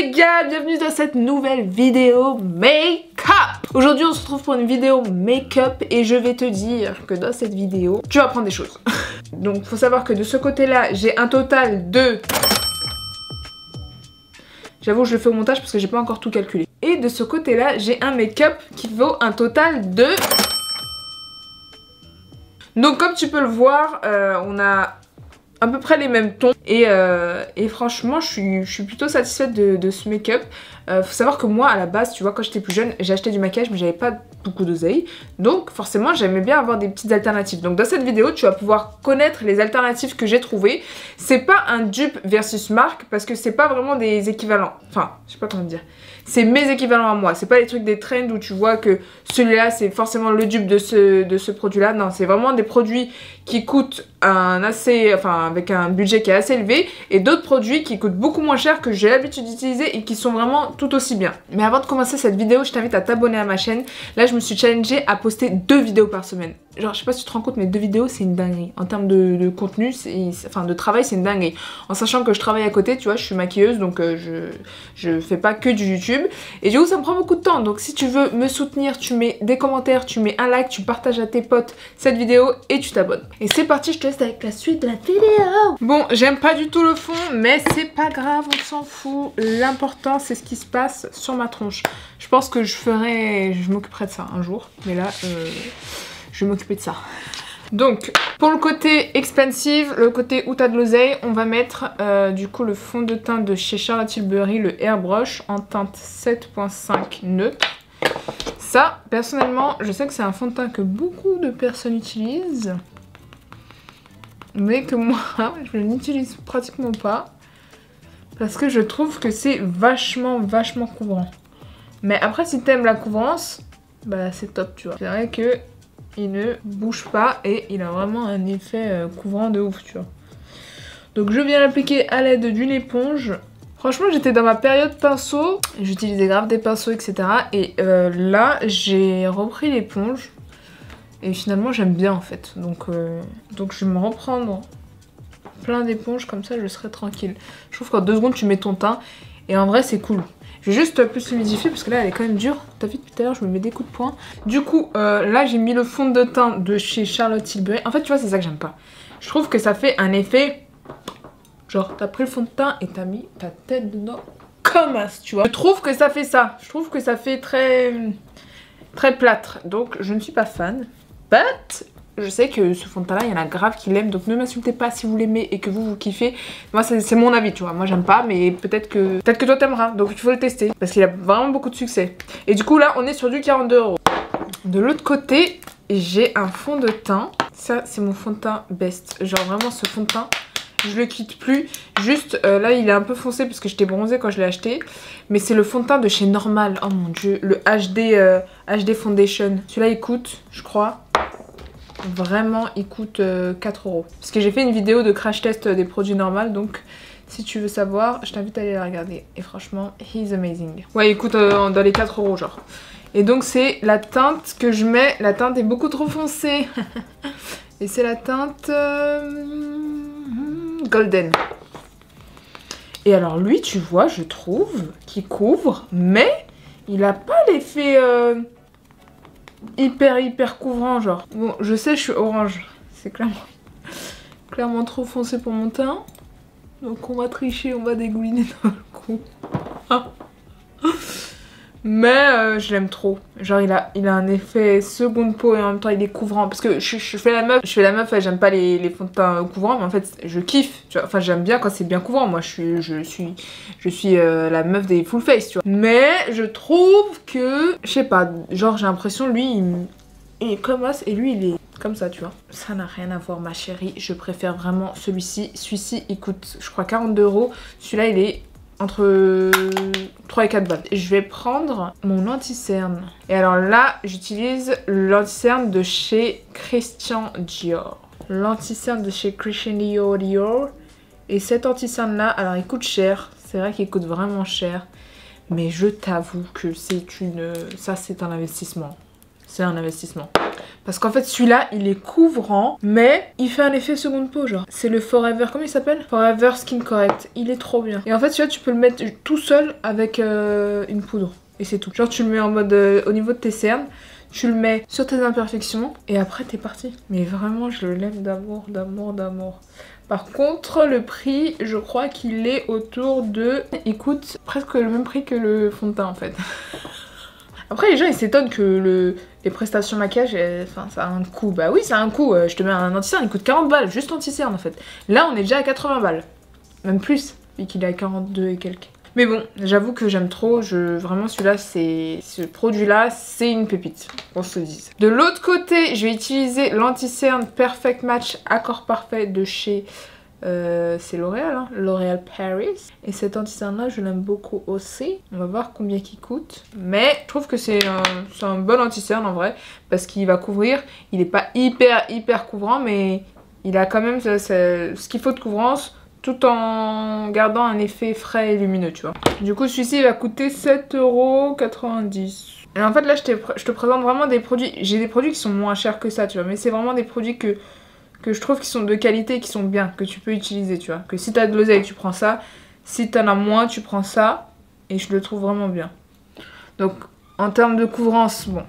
les gars, bienvenue dans cette nouvelle vidéo make-up. Aujourd'hui on se retrouve pour une vidéo make-up et je vais te dire que dans cette vidéo, tu vas apprendre des choses. Donc faut savoir que de ce côté là, j'ai un total de... J'avoue je le fais au montage parce que j'ai pas encore tout calculé. Et de ce côté là, j'ai un make-up qui vaut un total de... Donc comme tu peux le voir, on a à peu près les mêmes tons et franchement je suis plutôt satisfaite de ce make-up. Faut savoir que moi à la base, tu vois, quand j'étais plus jeune, j'ai acheté du maquillage mais j'avais pas beaucoup d'oseille, donc forcément j'aimais bien avoir des petites alternatives. Donc dans cette vidéo tu vas pouvoir connaître les alternatives que j'ai trouvées. C'est pas un dupe versus marque parce que c'est pas vraiment des équivalents, enfin je sais pas comment dire, c'est mes équivalents à moi, c'est pas les trucs des trends où tu vois que celui-là c'est forcément le dupe de ce produit là. Non, c'est vraiment des produits qui coûtent avec un budget qui est assez élevé et d'autres produits qui coûtent beaucoup moins cher que j'ai l'habitude d'utiliser et qui sont vraiment tout aussi bien. Mais avant de commencer cette vidéo, je t'invite à t'abonner à ma chaîne. Là je me suis challengée à poster 2 vidéos par semaine. Genre je sais pas si tu te rends compte mais 2 vidéos c'est une dinguerie. En termes de contenu, enfin de travail c'est une dinguerie. En sachant que je travaille à côté, tu vois, je suis maquilleuse donc je fais pas que du YouTube. Et du coup ça me prend beaucoup de temps. Donc si tu veux me soutenir, tu mets des commentaires, tu mets un like, tu partages à tes potes cette vidéo et tu t'abonnes. Et c'est parti, je te laisse avec la suite de la vidéo. Bon, j'aime pas du tout le fond mais c'est pas grave, on s'en fout. L'important c'est ce qui se passe sur ma tronche. Je pense que je m'occuperai de ça un jour. Mais là, je vais m'occuper de ça. Donc, pour le côté expensive, le côté où t'as de l'oseille, on va mettre du coup le fond de teint de chez Charlotte Tilbury, le Airbrush en teinte 7.5 neutre. Ça, personnellement, je sais que c'est un fond de teint que beaucoup de personnes utilisent. Mais que moi, je n'utilise pratiquement pas. Parce que je trouve que c'est vachement couvrant. Mais après, si t'aimes la couvrance, bah c'est top, tu vois. C'est vrai que il ne bouge pas et il a vraiment un effet couvrant de ouf, tu vois. Donc je viens l'appliquer à l'aide d'une éponge. Franchement, j'étais dans ma période pinceau. J'utilisais grave des pinceaux, etc. Et là, j'ai repris l'éponge. Et finalement, j'aime bien en fait. Donc je vais me reprendre plein d'éponges, comme ça je serai tranquille. Je trouve qu'en 2 secondes, tu mets ton teint. Et en vrai, c'est cool. Je vais juste plus l'humidifier parce que là, elle est quand même dure. T'as vu depuis tout à l'heure, je me mets des coups de poing. Du coup, là, j'ai mis le fond de teint de chez Charlotte Tilbury. En fait, tu vois, c'est ça que j'aime pas. Je trouve que ça fait un effet... Genre, t'as pris le fond de teint et t'as mis ta tête dedans comme as, tu vois. Je trouve que ça fait ça. Je trouve que ça fait très plâtre. Donc, je ne suis pas fan. But... je sais que ce fond de teint là, il y en a grave qui l'aiment, donc ne m'insultez pas si vous l'aimez et que vous kiffez. Moi c'est mon avis, tu vois, moi j'aime pas, mais peut-être que toi t'aimeras, donc il faut le tester, parce qu'il a vraiment beaucoup de succès. Et du coup là, on est sur du 42 €. De l'autre côté, j'ai un fond de teint, ça c'est mon fond de teint best, genre vraiment ce fond de teint, je le quitte plus, juste là il est un peu foncé parce que j'étais bronzée quand je l'ai acheté, mais c'est le fond de teint de chez Normal, oh mon dieu, le HD Foundation. Celui-là il coûte, je crois... Vraiment, il coûte 4 €. Parce que j'ai fait une vidéo de crash test des produits normaux, donc si tu veux savoir, je t'invite à aller la regarder. Et franchement, he's amazing. Ouais, il coûte dans les 4 € genre. Et donc c'est la teinte que je mets. La teinte est beaucoup trop foncée. Et c'est la teinte Golden. Et alors lui, tu vois, je trouve qu'il couvre, mais il a pas l'effet... hyper couvrant genre. Bon, je sais, je suis orange, c'est clairement trop foncé pour mon teint, donc on va tricher, on va dégouliner dans le cou. Mais je l'aime trop, genre il a un effet seconde peau et en même temps il est couvrant, parce que je fais la meuf et j'aime pas les fonds de teint couvrants, mais en fait je kiffe, tu vois, enfin j'aime bien quand c'est bien couvrant. Moi je suis la meuf des full face, tu vois, mais je trouve que, je sais pas, genre j'ai l'impression lui il est comme ça et lui il est comme ça, tu vois. Ça n'a rien à voir ma chérie, je préfère vraiment celui-ci. Celui-ci il coûte je crois 42 €, celui-là il est entre 3 et 4 balles. Je vais prendre mon anti-cerne. Et alors là, j'utilise l'anti-cerne de chez Christian Dior. L'anti-cerne de chez Christian Dior. Et cet anti-cerne là, alors il coûte cher. C'est vrai qu'il coûte vraiment cher. Mais je t'avoue que ça c'est un investissement. c'est un investissement. Parce qu'en fait celui-là il est couvrant mais il fait un effet seconde peau genre. C'est le Forever, comment il s'appelle? Forever Skin Correct, il est trop bien. Et en fait celui-là tu peux le mettre tout seul avec une poudre et c'est tout. Genre tu le mets en mode au niveau de tes cernes, tu le mets sur tes imperfections et après t'es parti. Mais vraiment je l'aime d'amour, d'amour, d'amour. Par contre le prix je crois qu'il est autour de... Il coûte presque le même prix que le fond de teint en fait. Après les gens ils s'étonnent que les prestations maquillage, enfin ça a un coût. Bah oui ça a un coût, je te mets un anti-cerne, il coûte 40 balles, juste anti-cerne en fait. Là on est déjà à 80 balles, même plus, vu qu'il est à 42 et quelques. Mais bon, j'avoue que j'aime trop, vraiment celui-là, ce produit-là, c'est une pépite, qu'on se dise. De l'autre côté, je vais utiliser l'anti-cerne Perfect Match Accord Parfait de chez... c'est L'Oréal, hein, L'Oréal Paris. Et cet anti-cerne là je l'aime beaucoup aussi. On va voir combien il coûte. Mais je trouve que c'est un bon anti-cerne en vrai. Parce qu'il va couvrir. Il n'est pas hyper couvrant. Mais il a quand même ce qu'il faut de couvrance. Tout en gardant un effet frais et lumineux, tu vois. Du coup celui-ci il va coûter 7,90 €. Et en fait là je te présente vraiment des produits. J'ai des produits qui sont moins chers que ça, tu vois. Mais c'est vraiment des produits que je trouve qui sont de qualité et qui sont bien, que tu peux utiliser, tu vois. Que si t'as de l'oseille, tu prends ça. Si t'en as moins, tu prends ça. Et je le trouve vraiment bien. Donc, en termes de couvrance, bon.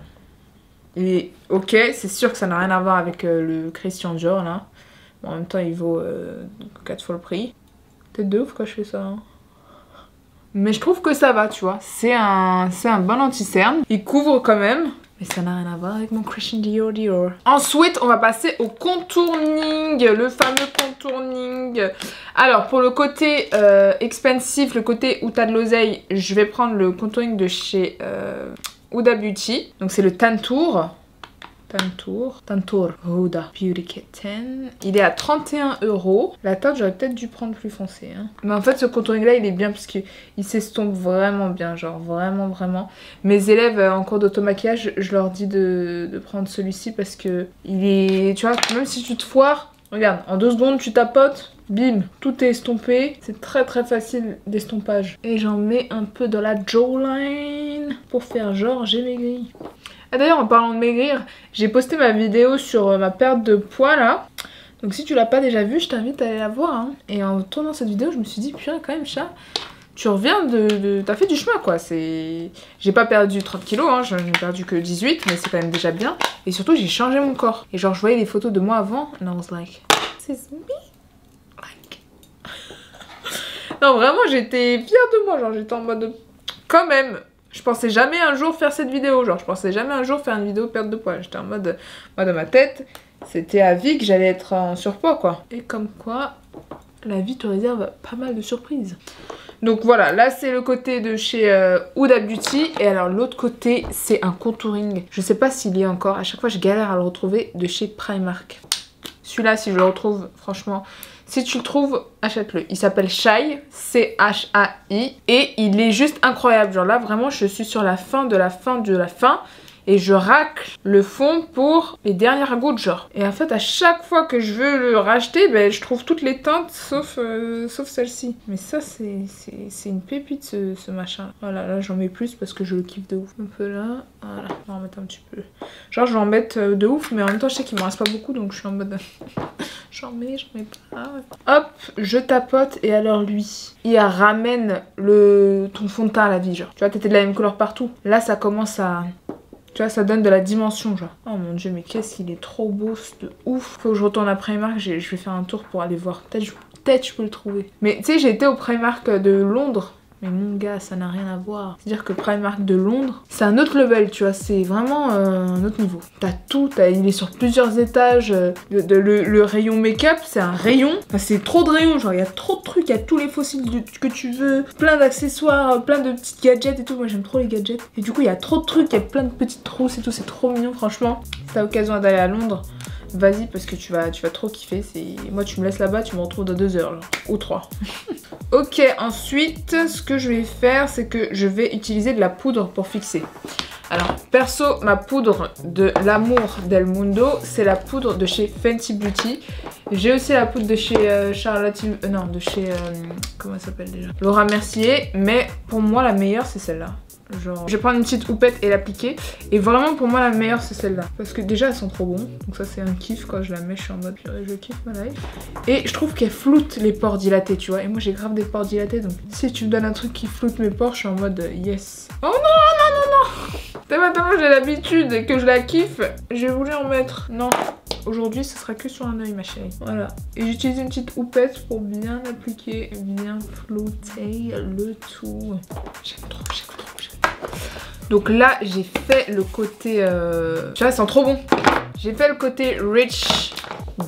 Il est ok. C'est sûr que ça n'a rien à voir avec le Christian Dior, là. Bon, en même temps, il vaut 4 fois le prix. Peut-être de ouf quand je fais ça, hein. Mais je trouve que ça va, tu vois. C'est un bon anti-cerne. Il couvre quand même. Mais ça n'a rien à voir avec mon Christian Dior. Ensuite, on va passer au contouring, le fameux contouring. Alors, pour le côté expensive, le côté où t'as de l'oseille, je vais prendre le contouring de chez Huda Beauty. Donc, c'est le Tantour. Tantour Huda Beauty Kitten. Il est à 31 €. La teinte, j'aurais peut-être dû prendre plus foncé. Hein. Mais en fait, ce contouring là, il est bien parce qu'il s'estompe vraiment bien. Genre, vraiment. Mes élèves en cours d'automaquillage, je leur dis de prendre celui-ci parce que il est... Tu vois, même si tu te foires, regarde, en 2 secondes, tu tapotes. Bim, tout est estompé. C'est très facile d'estompage. Et j'en mets un peu dans la jawline pour faire genre j'ai maigri. Ah d'ailleurs en parlant de maigrir, j'ai posté ma vidéo sur ma perte de poids là. Donc si tu l'as pas déjà vue, je t'invite à aller la voir. Hein. Et en tournant cette vidéo, je me suis dit, putain quand même chat, tu reviens t'as fait du chemin quoi. J'ai pas perdu 30 kilos, hein. J'en ai perdu que 18, mais c'est quand même déjà bien. Et surtout j'ai changé mon corps. Et genre je voyais des photos de moi avant, and I was like, this is me. Like... non vraiment j'étais fière de moi, genre j'étais en mode, quand même. Je pensais jamais un jour faire cette vidéo, genre je pensais jamais un jour faire une vidéo perte de poids. J'étais en mode, moi dans ma tête, c'était à vie que j'allais être en surpoids quoi. Et comme quoi, la vie te réserve pas mal de surprises. Donc voilà, là c'est le côté de chez Huda Beauty. Et alors l'autre côté, c'est un contouring. Je sais pas s'il y a encore, à chaque fois je galère à le retrouver, de chez Primark. Celui-là, si je le retrouve, franchement... Si tu le trouves, achète-le. Il s'appelle Chai, C-H-A-I. Et il est juste incroyable. Genre là, vraiment, je suis sur la fin de la fin. Et je racle le fond pour les dernières gouttes, genre. Et en fait, à chaque fois que je veux le racheter, ben, je trouve toutes les teintes sauf celle-ci. Mais ça, c'est une pépite, ce machin. Voilà, là, j'en mets plus parce que je le kiffe de ouf. Un peu là, voilà. On va en mettre un petit peu. Genre, je vais en mettre de ouf, mais en même temps, je sais qu'il me reste pas beaucoup, donc je suis en mode... j'en mets pas. Hop, je tapote, et alors lui, il ramène ton fond de teint à la vie, genre. Tu vois, t'étais de la même couleur partout. Là, ça commence à... Tu vois, ça donne de la dimension, genre. Oh mon dieu, mais qu'est-ce qu'il est trop beau, c'est de ouf. Faut que je retourne à Primark, je vais faire un tour pour aller voir. Peut-être je peux le trouver. Mais tu sais, j'ai été au Primark de Londres. Mais mon gars, ça n'a rien à voir. C'est-à-dire que Primark de Londres, c'est un autre level, tu vois. C'est vraiment un autre niveau. T'as tout, il est sur plusieurs étages. Le rayon make-up, c'est un rayon. Enfin, c'est trop de rayons, genre il y a trop de trucs. Il y a tous les fossiles que tu veux. Plein d'accessoires, plein de petites gadgets et tout. Moi, j'aime trop les gadgets. Et du coup, il y a trop de trucs. Il y a plein de petites trousses et tout. C'est trop mignon, franchement. Si t'as l'occasion d'aller à Londres, vas-y parce que tu vas trop kiffer. Moi, tu me laisses là-bas, tu me retrouves dans 2 heures, genre. Ou 3. Ok, ensuite, ce que je vais faire, c'est que je vais utiliser de la poudre pour fixer. Alors, perso, ma poudre de l'amour del Mundo, c'est la poudre de chez Fenty Beauty. J'ai aussi la poudre de chez Charlotte... non, de chez... comment elle s'appelle déjà? Laura Mercier. Mais pour moi, la meilleure, c'est celle-là. Genre, je vais prendre une petite houppette et l'appliquer. Et vraiment, pour moi, la meilleure, c'est celle-là. Parce que déjà, elles sont trop bonnes. Donc ça, c'est un kiff. Quand je la mets, je suis en mode, je kiffe ma life. Et je trouve qu'elle floute les pores dilatés, tu vois. Et moi, j'ai grave des pores dilatés. Donc si tu me donnes un truc qui floute mes pores, je suis en mode yes. Oh non, non, non, non. Tellement j'ai l'habitude et que je la kiffe, j'ai voulu en mettre. Non. Aujourd'hui, ce sera que sur un œil, ma chérie. Voilà. Et j'utilise une petite houppette pour bien appliquer, bien flouter le tout. J'aime trop, j'aime trop, j'aime trop. Donc là, j'ai fait le côté... Tu vois, elles sont trop bon. J'ai fait le côté rich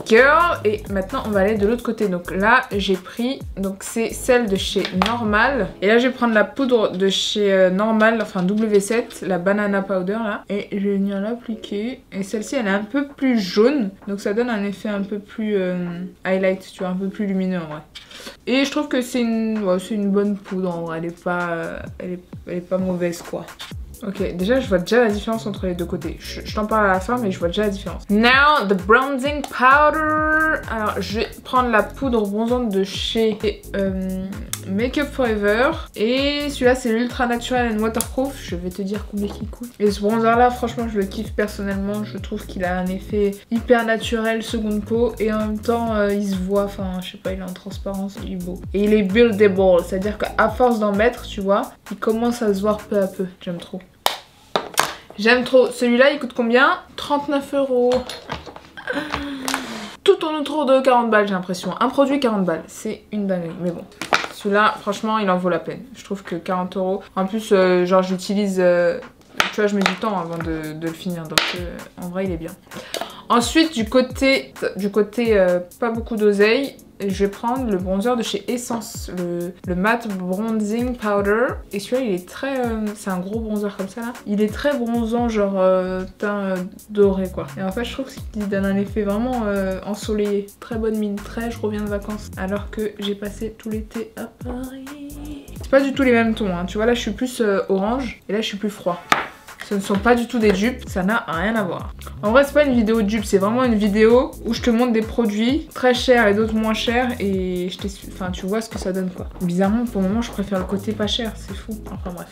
girl. Et maintenant, on va aller de l'autre côté. Donc là, j'ai pris... Donc c'est celle de chez Normal. Et là, je vais prendre la poudre de chez Normal, enfin W7, la banana powder là. Et je vais venir l'appliquer. Et celle-ci, elle est un peu plus jaune. Donc ça donne un effet un peu plus highlight, tu vois, un peu plus lumineux en vrai. Et je trouve que c'est une bonne poudre en vrai. Elle est pas mauvaise quoi. Ok, déjà je vois déjà la différence entre les deux côtés. Je t'en parle à la fin, mais je vois déjà la différence. Now, the bronzing powder. Alors, je vais prendre la poudre bronzante de chez Make Up For Ever. Et celui-là, c'est l'Ultra Natural and Waterproof. Je vais te dire combien il coûte. Et ce bronzer-là, franchement, je le kiffe personnellement. Je trouve qu'il a un effet hyper naturel, seconde peau. Et en même temps, il se voit, enfin, je sais pas, il est en transparence, il est beau. Et il est buildable, c'est-à-dire qu'à force d'en mettre, tu vois, il commence à se voir peu à peu. J'aime trop. J'aime trop. Celui-là, il coûte combien? 39 €. Tout tourne autour de 40 balles, j'ai l'impression. Un produit, 40 balles. C'est une dinguerie. Mais bon, celui-là, franchement, il en vaut la peine. Je trouve que 40 €. En plus, genre, j'utilise... tu vois, je mets du temps avant de le finir. Donc, en vrai, il est bien. Ensuite, du côté pas beaucoup d'oseille, je vais prendre le bronzer de chez Essence, le Matte Bronzing Powder. Et celui-là, il est très... c'est un gros bronzer comme ça, là. Il est très bronzant, genre teint doré, quoi. Et en fait, je trouve qu'il donne un effet vraiment ensoleillé. Très bonne mine, très je reviens de vacances. Alors que j'ai passé tout l'été à Paris. C'est pas du tout les mêmes tons, hein. Tu vois, là, je suis plus orange et là, je suis plus froid. Ce ne sont pas du tout des dupes, ça n'a rien à voir. En vrai, c'est pas une vidéo de dupes, c'est vraiment une vidéo où je te montre des produits très chers et d'autres moins chers et enfin, tu vois ce que ça donne quoi. Bizarrement, pour le moment, je préfère le côté pas cher, c'est fou. Enfin bref.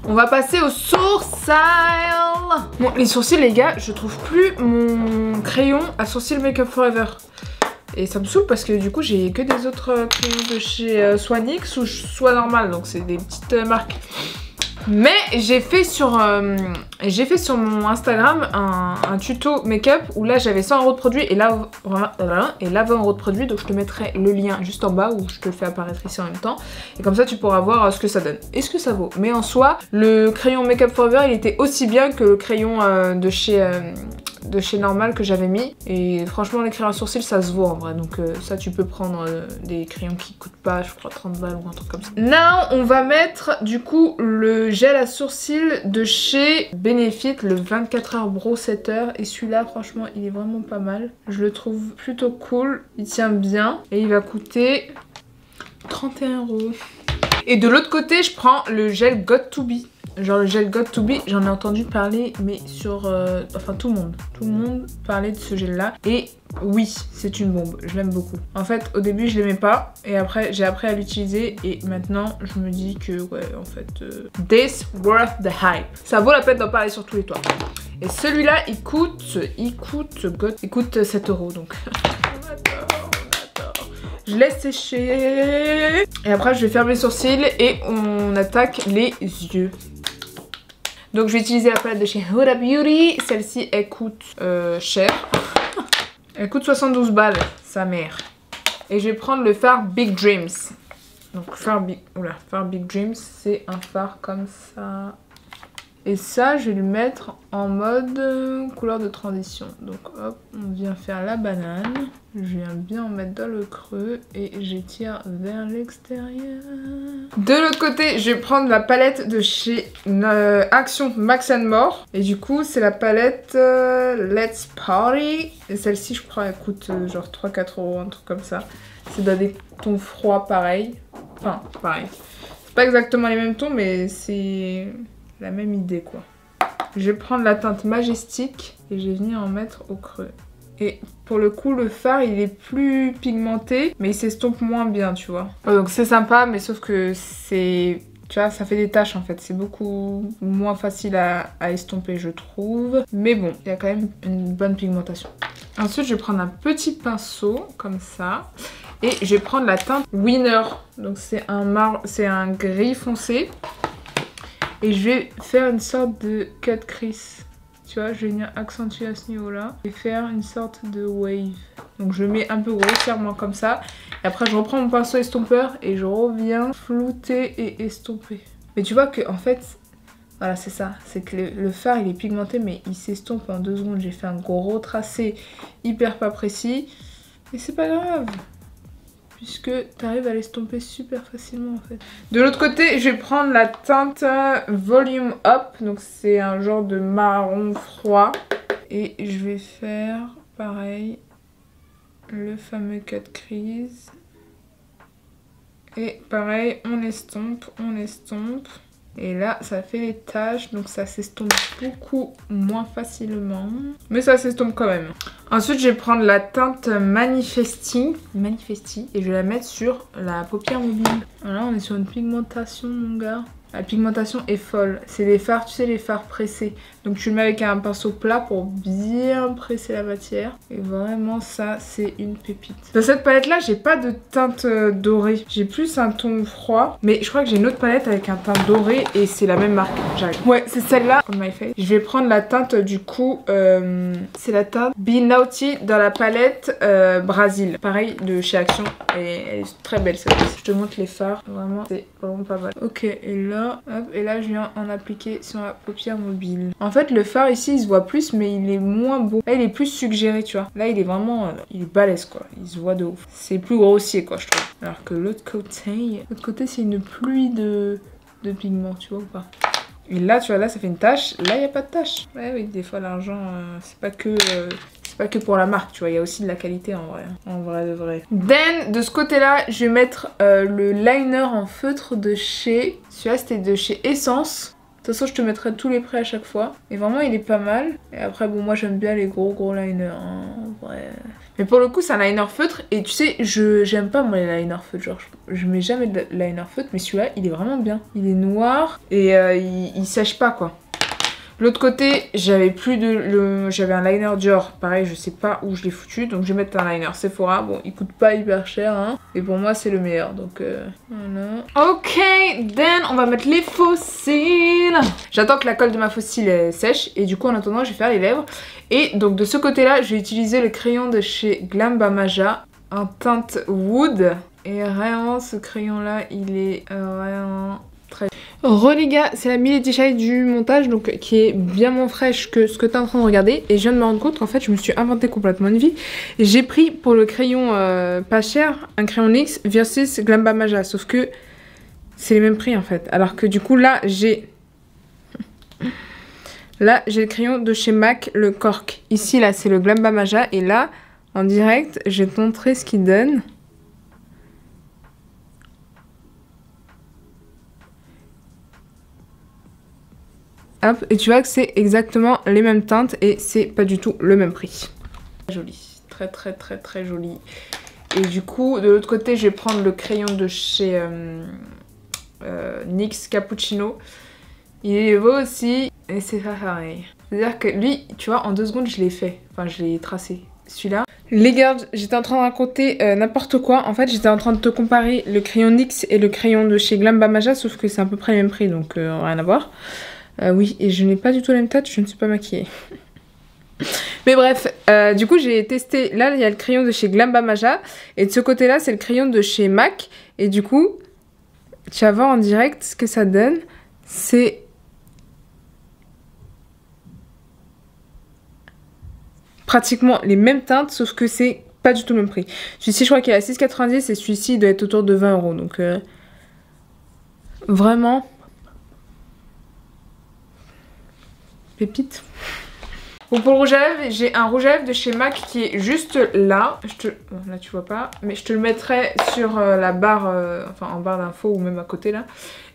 On va passer aux sourcils. Bon, les sourcils, les gars, je trouve plus mon crayon à sourcils Make Up For Ever. Et ça me saoule parce que du coup, j'ai que des autres crayons de chez soit NYX ou soit Normal, donc c'est des petites marques. Mais j'ai fait sur mon Instagram un tuto make-up où là j'avais 100 € de produits et là 20 € de produits, donc je te mettrai le lien juste en bas où je te le fais apparaître ici en même temps et comme ça tu pourras voir ce que ça donne et ce que ça vaut. Mais en soi, le crayon Make Up For Ever il était aussi bien que le crayon de chez Normal que j'avais mis et franchement les crayons à sourcils ça se vaut en vrai, donc ça tu peux prendre des crayons qui coûtent pas je crois 30 balles ou un truc comme ça. Now on va mettre du coup le gel à sourcils de chez Benefit, le 24 heures Brow Setter, et celui-là franchement il est vraiment pas mal, je le trouve plutôt cool, il tient bien et il va coûter 31 €. Et de l'autre côté je prends le gel Got To Be. Genre le gel Got To Be, j'en ai entendu parler mais sur... enfin tout le monde parlait de ce gel là et oui c'est une bombe, je l'aime beaucoup. En fait au début je l'aimais pas et après j'ai appris à l'utiliser et maintenant je me dis que ouais en fait this worth the hype. Ça vaut la peine d'en parler sur tous les toits. Et celui-là il coûte 7 € donc... Je laisse sécher et après je vais faire mes sourcils et on attaque les yeux. Donc je vais utiliser la palette de chez Huda Beauty. Celle-ci elle coûte cher. Elle coûte 72 balles, sa mère. Et je vais prendre le fard Big Dreams. Donc fard Big Dreams, c'est un fard comme ça. Et ça, je vais le mettre en mode couleur de transition. Donc hop, on vient faire la banane. Je viens bien en mettre dans le creux et j'étire vers l'extérieur. De l'autre côté, je vais prendre la palette de chez Action Max & More. Et du coup, c'est la palette Let's Party. Et celle-ci, je crois, elle coûte genre 3-4 €, un truc comme ça. C'est dans des tons froids pareil. Enfin, pareil. C'est pas exactement les mêmes tons, mais c'est... la même idée quoi. Je vais prendre la teinte Majestic et je vais venir en mettre au creux. Et pour le coup le fard il est plus pigmenté mais il s'estompe moins bien tu vois. Donc c'est sympa mais sauf que c'est Tu vois, ça fait des taches en fait. C'est beaucoup moins facile à estomper, je trouve. Mais bon, il y a quand même une bonne pigmentation. Ensuite, je vais prendre un petit pinceau, comme ça. Et je vais prendre la teinte Winner. Donc c'est un gris foncé. Et je vais faire une sorte de cut crease. Tu vois, je vais venir accentuer à ce niveau-là. Et faire une sorte de wave. Donc je mets un peu grossièrement comme ça. Et après je reprends mon pinceau estompeur et je reviens flouter et estomper. Mais tu vois que en fait, voilà c'est ça. C'est que le fard il est pigmenté mais il s'estompe en 2 secondes. J'ai fait un gros tracé hyper pas précis. Et c'est pas grave. Puisque tu arrives à l'estomper super facilement en fait. De l'autre côté, je vais prendre la teinte Volume Up. Donc c'est un genre de marron froid. Et je vais faire pareil, le fameux cut crease. Et pareil, on estompe, on estompe. Et là, ça fait les taches, donc ça s'estompe beaucoup moins facilement. Mais ça s'estompe quand même. Ensuite, je vais prendre la teinte Manifesti. Et je vais la mettre sur la paupière mobile. Voilà, on est sur une pigmentation, mon gars. La pigmentation est folle. C'est les fards, tu sais, les fards pressés. Donc tu le mets avec un pinceau plat pour bien presser la matière. Et vraiment, ça, c'est une pépite. Dans cette palette-là, j'ai pas de teinte dorée. J'ai plus un ton froid. Mais je crois que j'ai une autre palette avec un teint doré et c'est la même marque. J'arrive. Ouais, c'est celle-là. On my face. Je vais prendre la teinte du coup. C'est la teinte Be Naughty dans la palette Brésil. Pareil, de chez Action. Et elle est très belle celle-ci. Je te montre les fards. Vraiment, c'est vraiment pas mal. Ok, et là, hop, et là, je viens en appliquer sur la paupière mobile. En fait, le fard ici, il se voit plus, mais il est moins beau. Là, il est plus suggéré, tu vois. Là, il est vraiment... il est balèze, quoi. Il se voit de ouf. C'est plus grossier, quoi, je trouve. Alors que l'autre côté, c'est une pluie de pigments, tu vois ou pas. Et là, tu vois, là, ça fait une tache. Là, il n'y a pas de tache. Ouais, oui, des fois, l'argent, c'est pas que pour la marque, tu vois. Il y a aussi de la qualité, en vrai. En vrai de vrai. Then, de ce côté-là, je vais mettre le liner en feutre de chez... Celui-là, c'était de chez Essence. De toute façon, je te mettrai tous les prix à chaque fois. Et vraiment, il est pas mal. Et après, bon, moi, j'aime bien les gros liners. Hein, en vrai. Mais pour le coup, c'est un liner feutre. Et tu sais, j'aime pas, moi, les liners feutres. Genre, je mets jamais de liner feutre. Mais celui-là, il est vraiment bien. Il est noir. Et il sèche pas, quoi. L'autre côté, j'avais j'avais un liner Dior, pareil, je sais pas où je l'ai foutu, donc je vais mettre un liner Sephora. Bon, il coûte pas hyper cher, hein, et pour moi c'est le meilleur, donc voilà. Ok, then on va mettre les faux cils. J'attends que la colle de ma faux cils sèche, et du coup en attendant je vais faire les lèvres. Et donc de ce côté-là, je vais utiliser le crayon de chez Glam Bamaja en teinte Wood. Et vraiment, ce crayon-là, il est vraiment... les gars, c'est la Milady Shade du montage, donc qui est bien moins fraîche que ce que tu es en train de regarder. Et je viens de me rendre compte qu'en fait, je me suis inventé complètement une vie. J'ai pris pour le crayon pas cher, un crayon NYX versus Glam Bamaja. Sauf que c'est les mêmes prix en fait. Alors que du coup, là, j'ai le crayon de chez MAC, le Cork. Ici, là, c'est le Glam Bamaja. Et là, en direct, je vais te montrer ce qu'il donne. Hop, et tu vois que c'est exactement les mêmes teintes et c'est pas du tout le même prix. Joli, très joli. Et du coup, de l'autre côté, je vais prendre le crayon de chez NYX Cappuccino. Il est beau aussi et c'est pas pareil. C'est-à-dire que lui, tu vois, en 2 secondes, je l'ai fait. Enfin, je l'ai tracé. Celui-là. Les gars, j'étais en train de raconter n'importe quoi. En fait, j'étais en train de te comparer le crayon NYX et le crayon de chez Glam Bamaja, sauf que c'est à peu près le même prix, donc rien à voir. Oui, et je n'ai pas du tout la même tête, je ne suis pas maquillée. Mais bref, du coup j'ai testé, là il y a le crayon de chez Glam Bamaja, et de ce côté-là c'est le crayon de chez MAC, et du coup, tu vas voir en direct ce que ça donne, c'est... pratiquement les mêmes teintes, sauf que c'est pas du tout le même prix. Celui-ci je crois qu'il est à 6,90 et celui-ci il doit être autour de 20 €, donc vraiment... pépite. Bon, pour le rouge à lèvres, j'ai un rouge à lèvres de chez MAC qui est juste là. Bon, là tu vois pas, mais je te le mettrai sur la barre, enfin en barre d'infos ou même à côté là.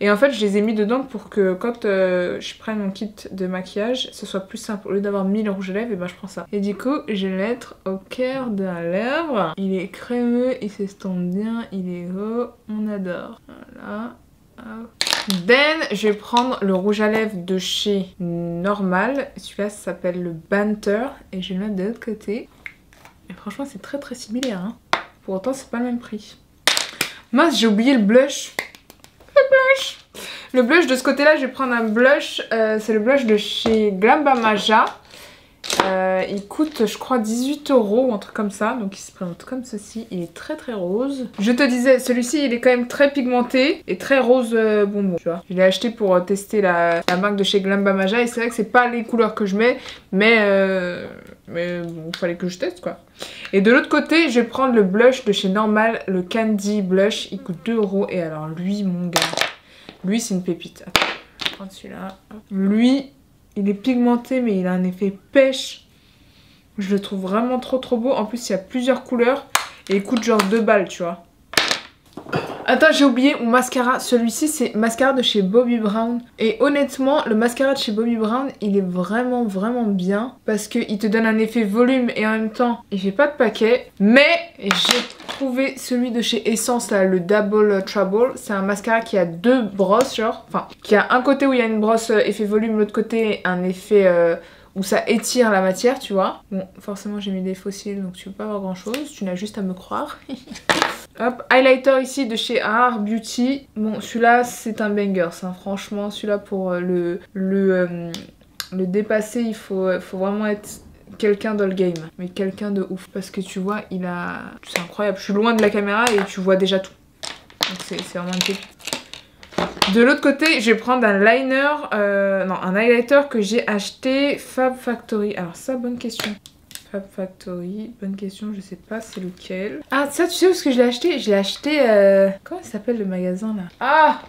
Et en fait je les ai mis dedans pour que quand je prenne mon kit de maquillage, ce soit plus simple. Au lieu d'avoir mis le rouge à lèvres, et ben je prends ça. Et du coup je vais le mettre au cœur de la lèvre. Il est crémeux, il s'estompe bien, il est haut, on adore. Voilà. Hop. Then, je vais prendre le rouge à lèvres de chez Normal. Celui-là, ça s'appelle le Banter. Et je vais le mettre de l'autre côté. Et franchement, c'est très très similaire. Hein. Pour autant, c'est pas le même prix. Mince, j'ai oublié le blush. Le blush de ce côté-là, je vais prendre un blush. C'est le blush de chez Glambamaja. Il coûte, je crois, 18 € ou un truc comme ça. Donc il se présente comme ceci. Il est très très rose. Je te disais, celui-ci, il est quand même très pigmenté et très rose bonbon. Tu vois. Je l'ai acheté pour tester la marque de chez Glambamaja. Et c'est vrai que c'est pas les couleurs que je mets. Mais bon, il fallait que je teste quoi. Et de l'autre côté, je vais prendre le blush de chez Normal. Le Candy Blush. Il coûte 2 €. Et alors lui, mon gars. Lui, c'est une pépite. Attends, je vais prendre celui-là. Lui... Il est pigmenté mais il a un effet pêche. Je le trouve vraiment trop trop beau. En plus il y a plusieurs couleurs. Et il coûte genre 2 balles tu vois. Attends j'ai oublié mon mascara. Celui-ci c'est mascara de chez Bobbi Brown. Et honnêtement le mascara de chez Bobbi Brown il est vraiment vraiment bien. Parce qu'il te donne un effet volume et en même temps il fait pas de paquet. Mais j'ai trouvé celui de chez Essence là, le Double Trouble. C'est un mascara qui a 2 brosses genre. Enfin qui a un côté où il y a une brosse effet volume. L'autre côté un effet... où ça étire la matière, tu vois. Bon, forcément, j'ai mis des fossiles, donc tu peux pas voir grand-chose. Tu n'as juste à me croire. Hop, highlighter ici de chez Rare Beauty. Bon, celui-là, c'est un banger, ça. Franchement, celui-là, pour le dépasser, il faut vraiment être quelqu'un dans le game. Mais quelqu'un de ouf. Parce que tu vois, il a... C'est incroyable. Je suis loin de la caméra et tu vois déjà tout. Donc c'est vraiment une pépite. De l'autre côté, je vais prendre un liner, un highlighter que j'ai acheté Fab Factory. Alors ça, bonne question. Fab Factory, bonne question, je sais pas c'est lequel. Ah ça, tu sais où est-ce que je l'ai acheté? Je l'ai acheté, comment il s'appelle le magasin là? Ah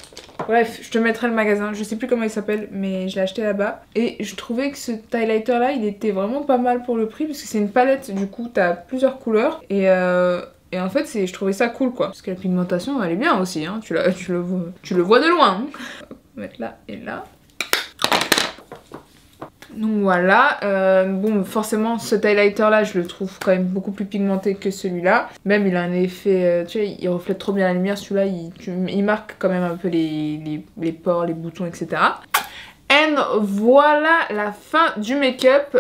bref, je te mettrai le magasin, je sais plus comment il s'appelle, mais je l'ai acheté là-bas. Et je trouvais que ce highlighter là, il était vraiment pas mal pour le prix, parce que c'est une palette, du coup t'as plusieurs couleurs. Et en fait, je trouvais ça cool quoi. Parce que la pigmentation, elle est bien aussi. Hein. Tu le vois de loin. Hein. On va mettre là et là. Donc voilà. Bon, forcément, ce highlighter là, je le trouve quand même beaucoup plus pigmenté que celui-là. Même, il a un effet... tu vois, il reflète trop bien la lumière. Celui-là, il marque quand même un peu les pores, les boutons, etc. Et voilà la fin du make-up.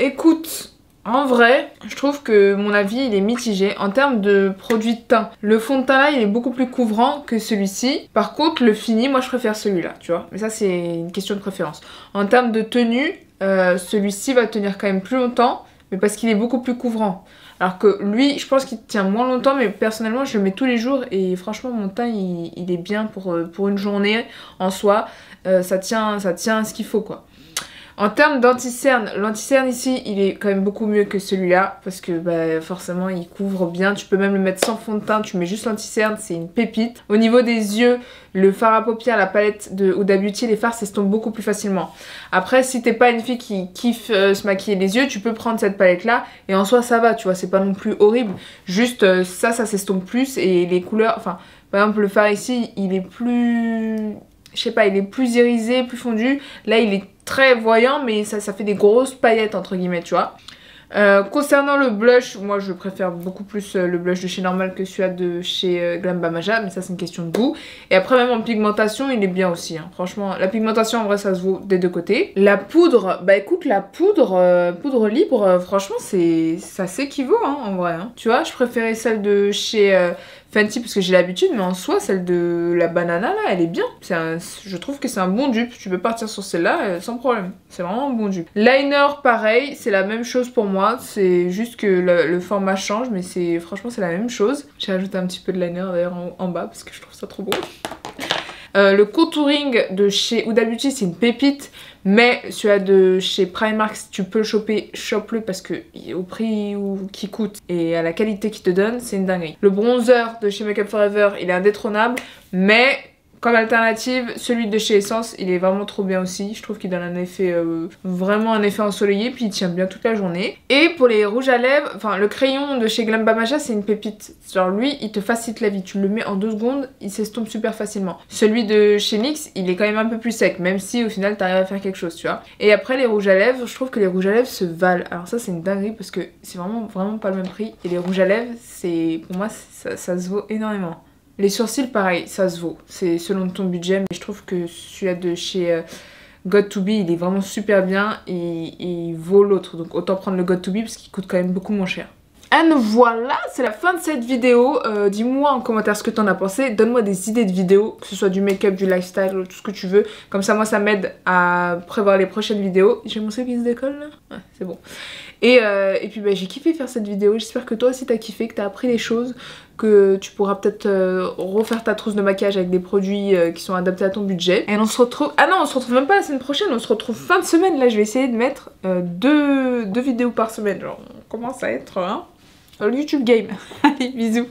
Écoute... En vrai, je trouve que mon avis il est mitigé en termes de produit de teint. Le fond de teint là il est beaucoup plus couvrant que celui-ci. Par contre le fini, moi je préfère celui-là, tu vois. Mais ça c'est une question de préférence. En termes de tenue, celui-ci va tenir quand même plus longtemps, mais parce qu'il est beaucoup plus couvrant. Alors que lui, je pense qu'il tient moins longtemps, mais personnellement je le mets tous les jours et franchement mon teint il est bien pour une journée en soi. Ça tient ce qu'il faut quoi. En termes d'anti-cerne, l'anti-cerne ici, il est quand même beaucoup mieux que celui-là. Parce que bah, forcément, il couvre bien. Tu peux même le mettre sans fond de teint. Tu mets juste l'anti-cerne, c'est une pépite. Au niveau des yeux, le fard à paupières, la palette de Huda Beauty, les fards s'estompent beaucoup plus facilement. Après, si t'es pas une fille qui kiffe se maquiller les yeux, tu peux prendre cette palette-là. Et en soi, ça va, tu vois, c'est pas non plus horrible. Juste, ça s'estompe plus. Et les couleurs, enfin, par exemple, le fard ici, il est plus... Je sais pas, il est plus irisé, plus fondu. Là, il est très voyant, mais ça fait des grosses paillettes, entre guillemets, tu vois. Concernant le blush, moi je préfère beaucoup plus le blush de chez Normal que celui-là de chez Glambamaja, mais ça c'est une question de goût. Et après même en pigmentation il est bien aussi, hein. Franchement la pigmentation en vrai ça se vaut des deux côtés. La poudre, bah écoute la poudre libre, franchement ça s'équivaut hein, en vrai. Hein. Tu vois je préférais celle de chez Fenty parce que j'ai l'habitude, mais en soi celle de la banana là elle est bien. Je trouve que c'est un bon dupe, tu peux partir sur celle-là sans problème, c'est vraiment un bon dupe. Liner pareil, c'est la même chose pour moi. C'est juste que le format change, mais franchement c'est la même chose. J'ai rajouté un petit peu de liner d'ailleurs en bas parce que je trouve ça trop beau. Le contouring de chez Huda Beauty c'est une pépite, mais celui-là de chez Primark si tu peux le choper, chope-le parce que au prix qu'il coûte et à la qualité qu'il te donne c'est une dinguerie. Le bronzer de chez Make Up For Ever il est indétrônable, mais comme alternative, celui de chez Essence, il est vraiment trop bien aussi. Je trouve qu'il donne un effet, vraiment un effet ensoleillé, puis il tient bien toute la journée. Et pour les rouges à lèvres, enfin le crayon de chez Glambamaja, c'est une pépite. Genre lui, il te facilite la vie. Tu le mets en 2 secondes, il s'estompe super facilement. Celui de chez NYX, il est quand même un peu plus sec, même si au final t'arrives à faire quelque chose, tu vois. Et après les rouges à lèvres, je trouve que les rouges à lèvres se valent. Alors ça c'est une dinguerie parce que c'est vraiment pas le même prix. Et les rouges à lèvres, pour moi, ça se vaut énormément. Les sourcils, pareil, ça se vaut. C'est selon ton budget, mais je trouve que celui-là de chez God2B, il est vraiment super bien et il vaut l'autre. Donc autant prendre le God2B parce qu'il coûte quand même beaucoup moins cher. And voilà, c'est la fin de cette vidéo. Dis-moi en commentaire ce que t'en as pensé. Donne-moi des idées de vidéos, que ce soit du make-up, du lifestyle, tout ce que tu veux. Comme ça, moi, ça m'aide à prévoir les prochaines vidéos. J'ai mon C qui se décolle là. Ouais, c'est bon. Et puis bah, j'ai kiffé faire cette vidéo. J'espère que toi aussi t'as kiffé, que t'as appris des choses, que tu pourras peut-être refaire ta trousse de maquillage avec des produits qui sont adaptés à ton budget. Et on se retrouve... Ah non, on se retrouve même pas la semaine prochaine, on se retrouve fin de semaine. Là, je vais essayer de mettre deux vidéos par semaine. Genre, on commence à être... Hein, le YouTube game. Allez, bisous.